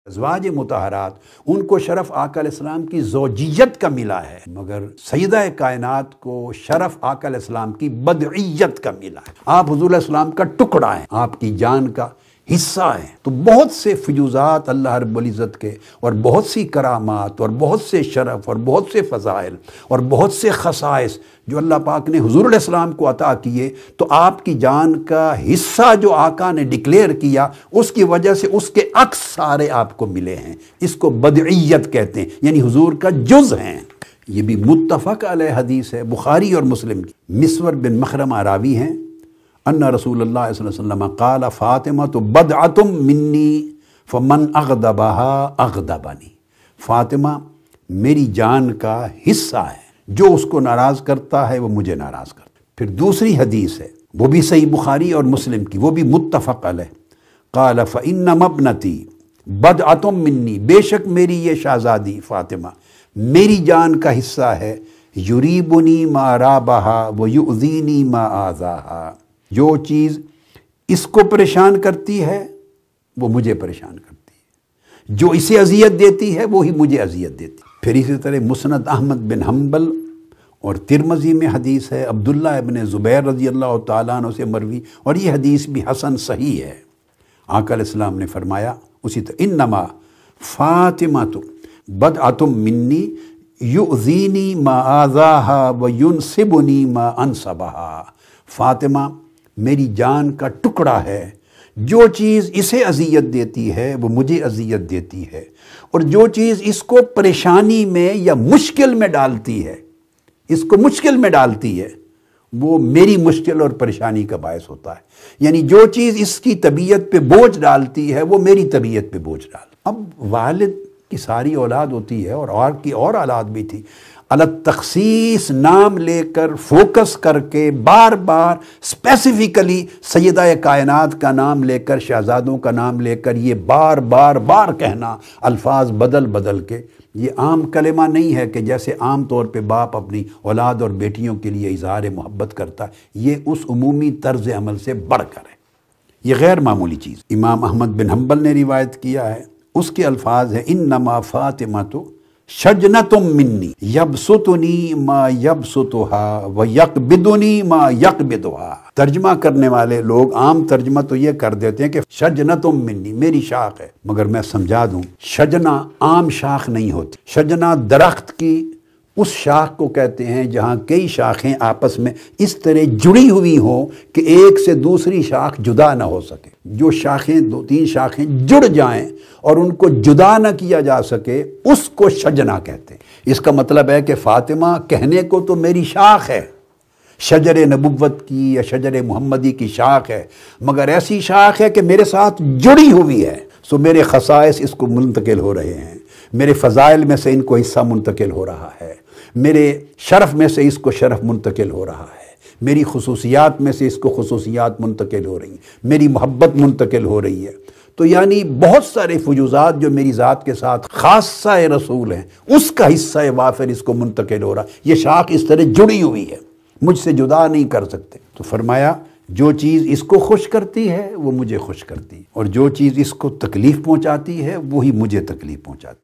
ازواج مطہرات ان کو شرف آقا علیہ السلام کی زوجیت کا ملا ہے، مگر سیدہ کائنات کو شرف آقا علیہ السلام کی بدعیت کا ملا ہے۔ آپ حضور علیہ السلام کا ٹکڑا ہیں، آپ کی جان کا حصہ ہیں۔ تو بہت سے فیوزات اللہ رب العزت کے اور بہت سی کرامات اور بہت سے شرف اور بہت سے فضائل اور بہت سے خصائص جو اللہ پاک نے حضور علیہ السلام کو عطا کیے، تو آپ کی جان کا حصہ جو آقا نے ڈکلیئر کیا، اس کی وجہ سے اس کے عکس سارے آپ کو ملے ہیں۔ اس کو بدعیت کہتے ہیں، یعنی حضور کا جز ہیں۔ یہ بھی متفق علیہ حدیث ہے، بخاری اور مسلم کی۔ مسور بن مخرمہ راوی ہیں، ان رسول اللہ صلی اللہ علیہ وسلم قال فاطمہ بدعۃ منی فمن اغضبها اغضبنی۔ فاطمہ میری جان کا حصہ ہے، جو اس کو ناراض کرتا ہے وہ مجھے ناراض کرتا ہے۔ پھر دوسری حدیث ہے، وہ بھی صحیح بخاری اور مسلم کی، وہ بھی متفق علیہ۔ قال فإنما ابنتی بدعۃ منی، بے شک میری یہ شہزادی فاطمہ میری جان کا حصہ ہے، یریبنی ما رابها ویؤذینی ما آذاها، جو چیز اس کو پریشان کرتی ہے وہ مجھے پریشان کرتی ہے، جو اسے اذیت دیتی ہے وہی مجھے اذیت دیتی ہے۔ پھر اسی طرح مسند احمد بن حنبل اور ترمذی میں حدیث ہے، عبداللہ ابن زبیر رضی اللہ تعالیٰ عنہ سے مروی، اور یہ حدیث بھی حسن صحیح ہے۔ آقا علیہ السلام نے فرمایا اسی طرح، انما فاطمۃ بدعۃ منی یؤذینی ما آذاها وینصبنی ما انصبها۔ فاطمہ میری جان کا ٹکڑا ہے، جو چیز اسے اذیت دیتی ہے وہ مجھے اذیت دیتی ہے، اور جو چیز اس کو پریشانی میں یا مشکل میں ڈالتی ہے، اس کو مشکل میں ڈالتی ہے، وہ میری مشکل اور پریشانی کا باعث ہوتا ہے۔ یعنی جو چیز اس کی طبیعت پہ بوجھ ڈالتی ہے وہ میری طبیعت پہ بوجھ ڈالتی ہے۔ اب والد کی ساری اولاد ہوتی ہے اور کی اور اولاد بھی تھی، التخصیص نام لے کر فوکس کر کے بار بار اسپیسیفکلی سیدہ کائنات کا نام لے کر، شہزادوں کا نام لے کر، یہ بار بار بار کہنا، الفاظ بدل بدل کے، یہ عام کلمہ نہیں ہے کہ جیسے عام طور پہ باپ اپنی اولاد اور بیٹیوں کے لیے اظہار محبت کرتا ہے، یہ اس عمومی طرز عمل سے بڑھ کر ہے، یہ غیر معمولی چیز۔ امام احمد بن حنبل نے روایت کیا ہے، اس کے الفاظ ہیں، انما فاطمۃ شجنۃ منی یبسطنی ما یبسطها ویقبضنی ما یقبضها۔ ترجمہ کرنے والے لوگ عام ترجمہ تو یہ کر دیتے ہیں کہ شجنۃ منی میری شاخ ہے، مگر میں سمجھا دوں، شجنہ عام شاخ نہیں ہوتی۔ شجنہ درخت کی اس شاخ کو کہتے ہیں جہاں کئی شاخیں آپس میں اس طرح جڑی ہوئی ہوں کہ ایک سے دوسری شاخ جدا نہ ہو سکے۔ جو شاخیں، دو تین شاخیں جڑ جائیں اور ان کو جدا نہ کیا جا سکے، اس کو شجنہ کہتے ہیں۔ اس کا مطلب ہے کہ فاطمہ کہنے کو تو میری شاخ ہے، شجر نبوت کی یا شجر محمدی کی شاخ ہے، مگر ایسی شاخ ہے کہ میرے ساتھ جڑی ہوئی ہے، سو میرے خصائص اس کو منتقل ہو رہے ہیں، میرے فضائل میں سے ان کو حصہ منتقل ہو رہا ہے، میرے شرف میں سے اس کو شرف منتقل ہو رہا ہے، میری خصوصیات میں سے اس کو خصوصیات منتقل ہو رہی ہیں، میری محبت منتقل ہو رہی ہے۔ تو یعنی بہت سارے فیوزات جو میری ذات کے ساتھ خاصہ رسول ہیں، اس کا حصہ وافر اس کو منتقل ہو رہا ہے۔ یہ شاخ اس طرح جڑی ہوئی ہے، مجھ سے جدا نہیں کر سکتے۔ تو فرمایا جو چیز اس کو خوش کرتی ہے وہ مجھے خوش کرتی ہے، اور جو چیز اس کو تکلیف پہنچاتی ہے وہی مجھے تکلیف پہنچاتی ہے۔